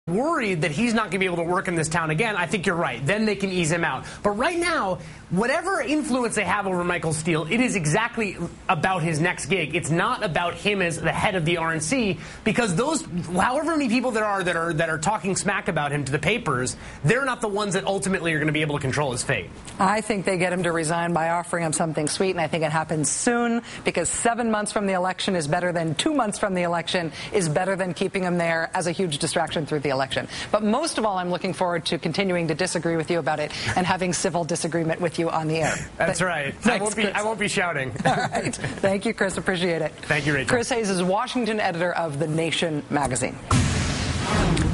worried that he's not going to be able to work in this town again, I think you're right. Then they can ease him out. But right now, whatever influence they have over Michael Steele, it is exactly about his next gig. It's not about him as the head of the RNC, because those, however many people there are that are talking smack about him to the papers, they're not the ones that ultimately are going to be able to control his fate. I think they get him to resign by offering him something sweet, and I think it happens soon, because 7 months from the election is better than 2 months from the election, is better than keeping him there as a huge distraction through the election. But most of all, I'm looking forward to continuing to disagree with you about it and having civil disagreement with you on the air. That's right. I won't be shouting. All right. Thank you, Chris. Appreciate it. Thank you, Rachel. Chris Hayes is Washington editor of The Nation magazine.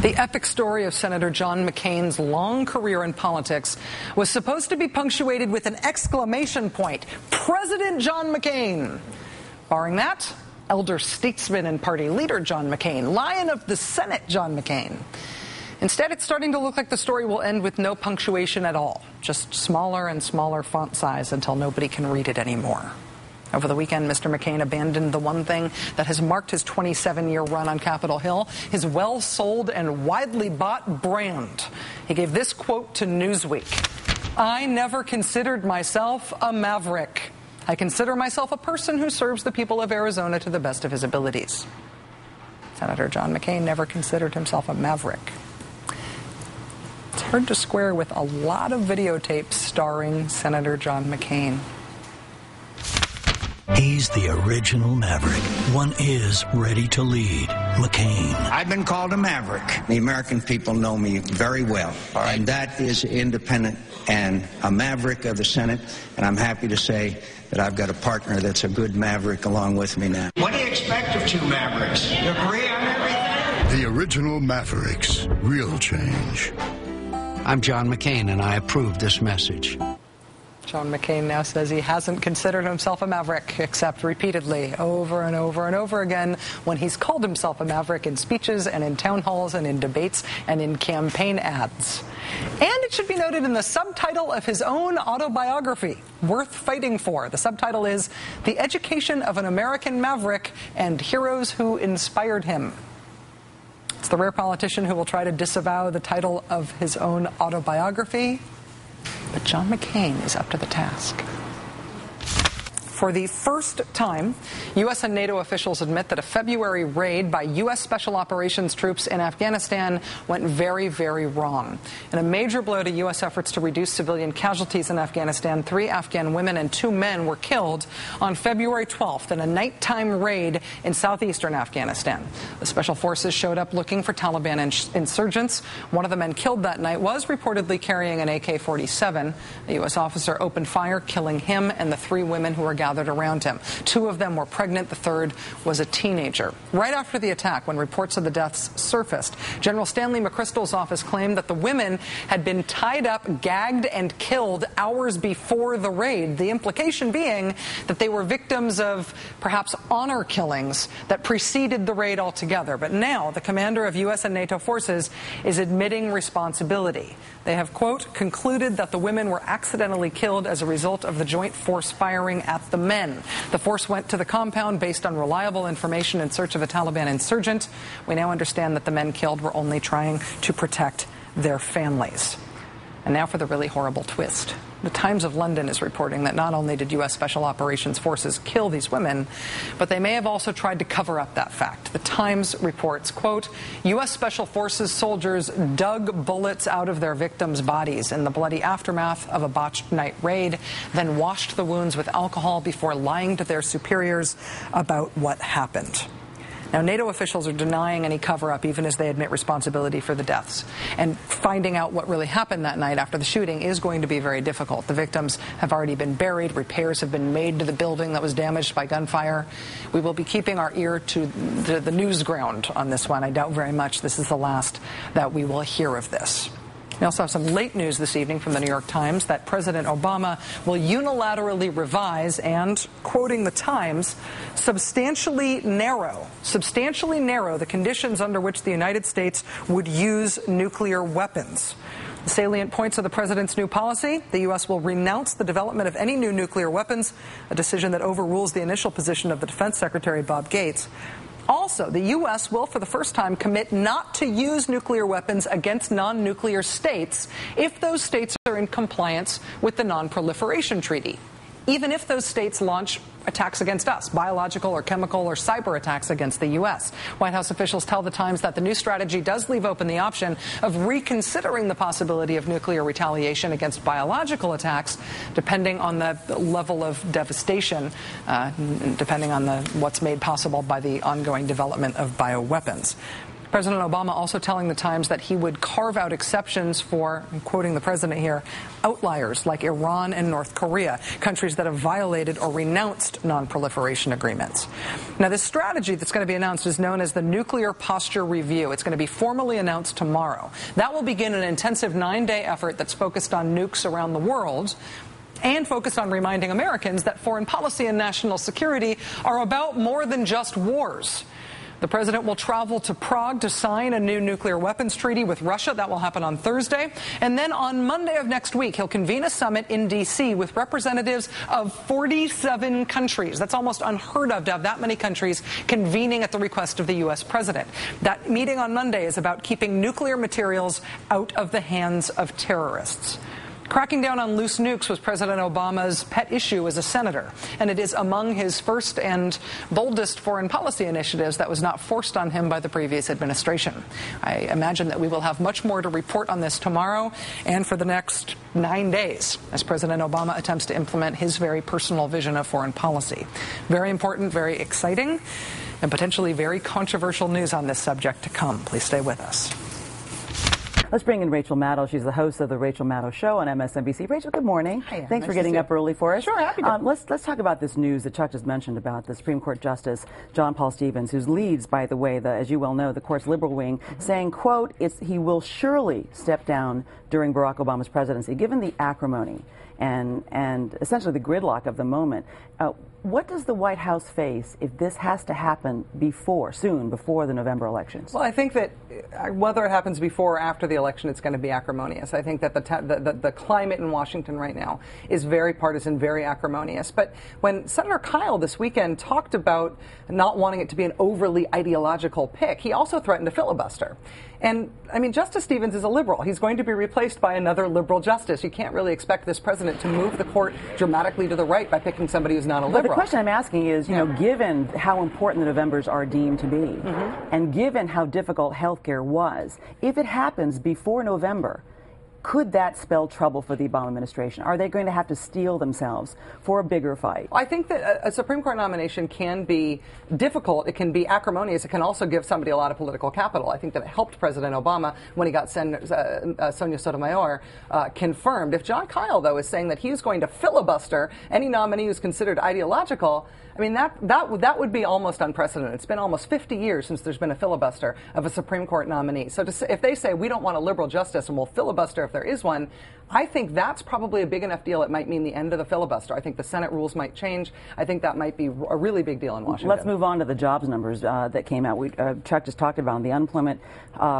The epic story of Senator John McCain's long career in politics was supposed to be punctuated with an exclamation point. President John McCain. Barring that, elder statesman and party leader John McCain, Lion of the Senate John McCain. Instead, it's starting to look like the story will end with no punctuation at all, just smaller and smaller font size until nobody can read it anymore. Over the weekend, Mr. McCain abandoned the one thing that has marked his 27-year run on Capitol Hill, his well-sold and widely bought brand. He gave this quote to Newsweek: "I never considered myself a maverick. I consider myself a person who serves the people of Arizona to the best of his abilities." Senator John McCain never considered himself a maverick. It's hard to square with a lot of videotapes starring Senator John McCain. He's the original maverick. One is ready to lead. McCain. I've been called a maverick. The American people know me very well. And that is independent and a maverick of the Senate. And I'm happy to say that I've got a partner that's a good maverick along with me now. What do you expect of two mavericks? You agree on everything? The original Mavericks. Real change. I'm John McCain, and I approve this message. John McCain now says he hasn't considered himself a maverick, except repeatedly, over and over and over again, when he's called himself a maverick in speeches and in town halls and in debates and in campaign ads. And it should be noted in the subtitle of his own autobiography, Worth Fighting For. The subtitle is The Education of an American Maverick and Heroes Who Inspired Him. It's the rare politician who will try to disavow the title of his own autobiography. But John McCain is up to the task. For the first time, U.S. and NATO officials admit that a February raid by U.S. Special Operations troops in Afghanistan went very, very wrong. In a major blow to U.S. efforts to reduce civilian casualties in Afghanistan, 3 Afghan women and 2 men were killed on February 12th in a nighttime raid in southeastern Afghanistan. The special forces showed up looking for Taliban insurgents. One of the men killed that night was reportedly carrying an AK-47. A U.S. officer opened fire, killing him and the 3 women who were gathered around him. 2 of them were pregnant. The 3rd was a teenager. Right after the attack, when reports of the deaths surfaced, General Stanley McChrystal's office claimed that the women had been tied up, gagged, and killed hours before the raid, the implication being that they were victims of perhaps honor killings that preceded the raid altogether. But now the commander of U.S. and NATO forces is admitting responsibility. They have, quote, concluded that the women were accidentally killed as a result of the joint force firing at the men. The force went to the compound based on reliable information in search of a Taliban insurgent. We now understand that the men killed were only trying to protect their families. And now for the really horrible twist. The Times of London is reporting that not only did U.S. Special Operations forces kill these women, but they may have also tried to cover up that fact. The Times reports, quote, U.S. Special Forces soldiers dug bullets out of their victims' bodies in the bloody aftermath of a botched night raid, then washed the wounds with alcohol before lying to their superiors about what happened. Now, NATO officials are denying any cover-up, even as they admit responsibility for the deaths. And finding out what really happened that night after the shooting is going to be very difficult. The victims have already been buried. Repairs have been made to the building that was damaged by gunfire. We will be keeping our ear to the news ground on this one. I doubt very much this is the last that we will hear of this. We also have some late news this evening from the New York Times that President Obama will unilaterally revise and, quoting the Times, substantially narrow the conditions under which the United States would use nuclear weapons. The salient points of the president's new policy: the U.S. will renounce the development of any new nuclear weapons, a decision that overrules the initial position of the Defense Secretary Bob Gates. Also, the U.S. will, for the first time, commit not to use nuclear weapons against non-nuclear states if those states are in compliance with the Non-Proliferation Treaty, even if those states launch attacks against us, biological or chemical or cyber attacks against the U.S. White House officials tell the Times that the new strategy does leave open the option of reconsidering the possibility of nuclear retaliation against biological attacks, depending on the level of devastation, depending on what's made possible by the ongoing development of bioweapons. President Obama also telling the Times that he would carve out exceptions for, I'm quoting the president here, outliers like Iran and North Korea, countries that have violated or renounced non-proliferation agreements. Now, this strategy that's going to be announced is known as the Nuclear Posture Review. It's going to be formally announced tomorrow. That will begin an intensive 9-day effort that's focused on nukes around the world and focused on reminding Americans that foreign policy and national security are about more than just wars. The president will travel to Prague to sign a new nuclear weapons treaty with Russia. That will happen on Thursday. And then on Monday of next week, he'll convene a summit in D.C. with representatives of 47 countries. That's almost unheard of to have that many countries convening at the request of the U.S. president. That meeting on Monday is about keeping nuclear materials out of the hands of terrorists. Cracking down on loose nukes was President Obama's pet issue as a senator, and it is among his first and boldest foreign policy initiatives that was not forced on him by the previous administration. I imagine that we will have much more to report on this tomorrow and for the next 9 days as President Obama attempts to implement his very personal vision of foreign policy. Very important, very exciting, and potentially very controversial news on this subject to come. Please stay with us. Let's bring in Rachel Maddow. She's the host of the Rachel Maddow Show on MSNBC. Rachel, good morning. Hi, Thanks for getting up early for us. Sure, happy to. Let's talk about this news that Chuck just mentioned about the Supreme Court Justice John Paul Stevens, who leads, by the way, as you well know, the court's liberal wing, saying, quote, he will surely step down during Barack Obama's presidency, given the acrimony and essentially the gridlock of the moment. What does the White House face if this has to happen before the November elections? Well, I think that whether it happens before or after the election, it's going to be acrimonious. I think that the climate in Washington right now is very partisan, very acrimonious. But when Senator Kyle this weekend talked about not wanting it to be an overly ideological pick, he also threatened a filibuster. And, I mean, Justice Stevens is a liberal. He's going to be replaced by another liberal justice. You can't really expect this president to move the court dramatically to the right by picking somebody who's not a liberal. But the question I'm asking is, you know, given how important the Novembers are deemed to be, and given how difficult health care was, if it happens before November, could that spell trouble for the Obama administration? Are they going to have to steel themselves for a bigger fight? I think that a Supreme Court nomination can be difficult. It can be acrimonious. It can also give somebody a lot of political capital. I think that it helped President Obama when he got Sonia Sotomayor confirmed. If John Kyle, though, is saying that he's going to filibuster any nominee who's considered ideological, I mean, that would be almost unprecedented. It's been almost 50 years since there's been a filibuster of a Supreme Court nominee. So if they say we don't want a liberal justice and we'll filibuster if there is one, I think that's probably a big enough deal. It might mean the end of the filibuster. I think the Senate rules might change. I think that might be a really big deal in Washington. Let's move on to the jobs numbers that came out. Chuck just talked about them. The unemployment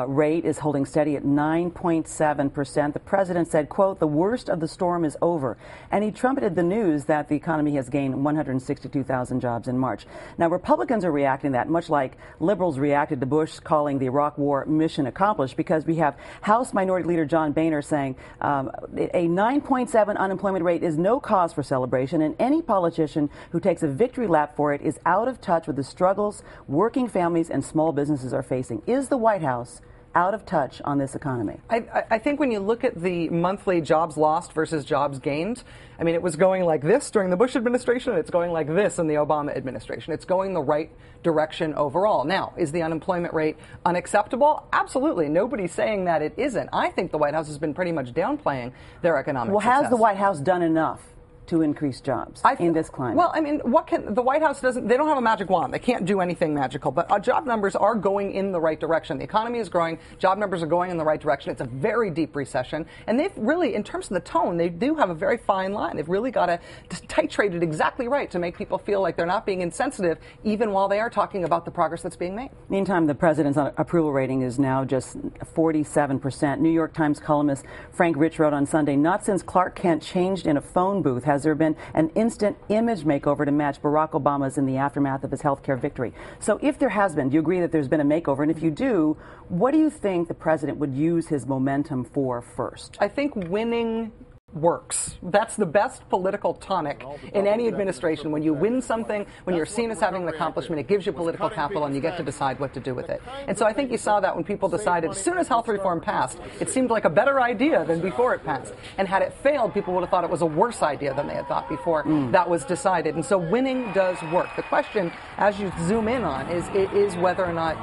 rate is holding steady at 9.7%. The president said, quote, the worst of the storm is over. And he trumpeted the news that the economy has gained 162,000 jobs in March. Now, Republicans are reacting to that, much like liberals reacted to Bush calling the Iraq War mission accomplished, because we have House Minority Leader John Boehner saying a 9.7 unemployment rate is no cause for celebration, and any politician who takes a victory lap for it is out of touch with the struggles working families and small businesses are facing. Is the White House out of touch on this economy? I think when you look at the monthly jobs lost versus jobs gained, I mean, it was going like this during the Bush administration, and it's going like this in the Obama administration. It's going the right direction overall. Now, is the unemployment rate unacceptable? Absolutely. Nobody's saying that it isn't. I think the White House has been pretty much downplaying their economic success. Has the White House done enough to increase jobs in this climate? Well, I mean, the White House they don't have a magic wand. They can't do anything magical, but our job numbers are going in the right direction. The economy is growing. Job numbers are going in the right direction. It's a very deep recession. And they've really, in terms of the tone, they do have a very fine line. They've really got to titrate it exactly right to make people feel like they're not being insensitive, even while they are talking about the progress that's being made. Meantime, the president's approval rating is now just 47%. New York Times columnist Frank Rich wrote on Sunday, not since Clark Kent changed in a phone booth has Has there been an instant image makeover to match Barack Obama's in the aftermath of his health care victory? So if there has been, do you agree that there's been a makeover? And if you do, what do you think the president would use his momentum for first? I think winning works. That's the best political tonic in any administration. When you win something, when you're seen as having an accomplishment, it gives you political capital and you get to decide what to do with it. And so I think you saw that when people decided, as soon as health reform passed, it seemed like a better idea than before it passed. And had it failed, people would have thought it was a worse idea than they had thought before that was decided. And so winning does work. The question, as you zoom in on, is whether or not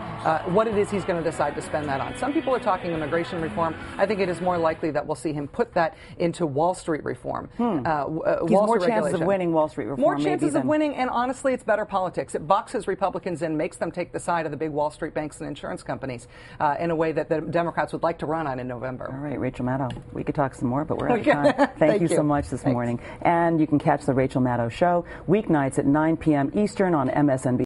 what it is he's going to decide to spend that on. Some people are talking immigration reform. I think it is more likely that we'll see him put that into Wall Street reform. More chances of winning Wall Street reform. More chances of winning, and honestly, it's better politics. It boxes Republicans in, makes them take the side of the big Wall Street banks and insurance companies in a way that the Democrats would like to run on in November. All right, Rachel Maddow. We could talk some more, but we're out of time. Thank you so much this morning. And you can catch the Rachel Maddow Show weeknights at 9 p.m. Eastern on MSNBC.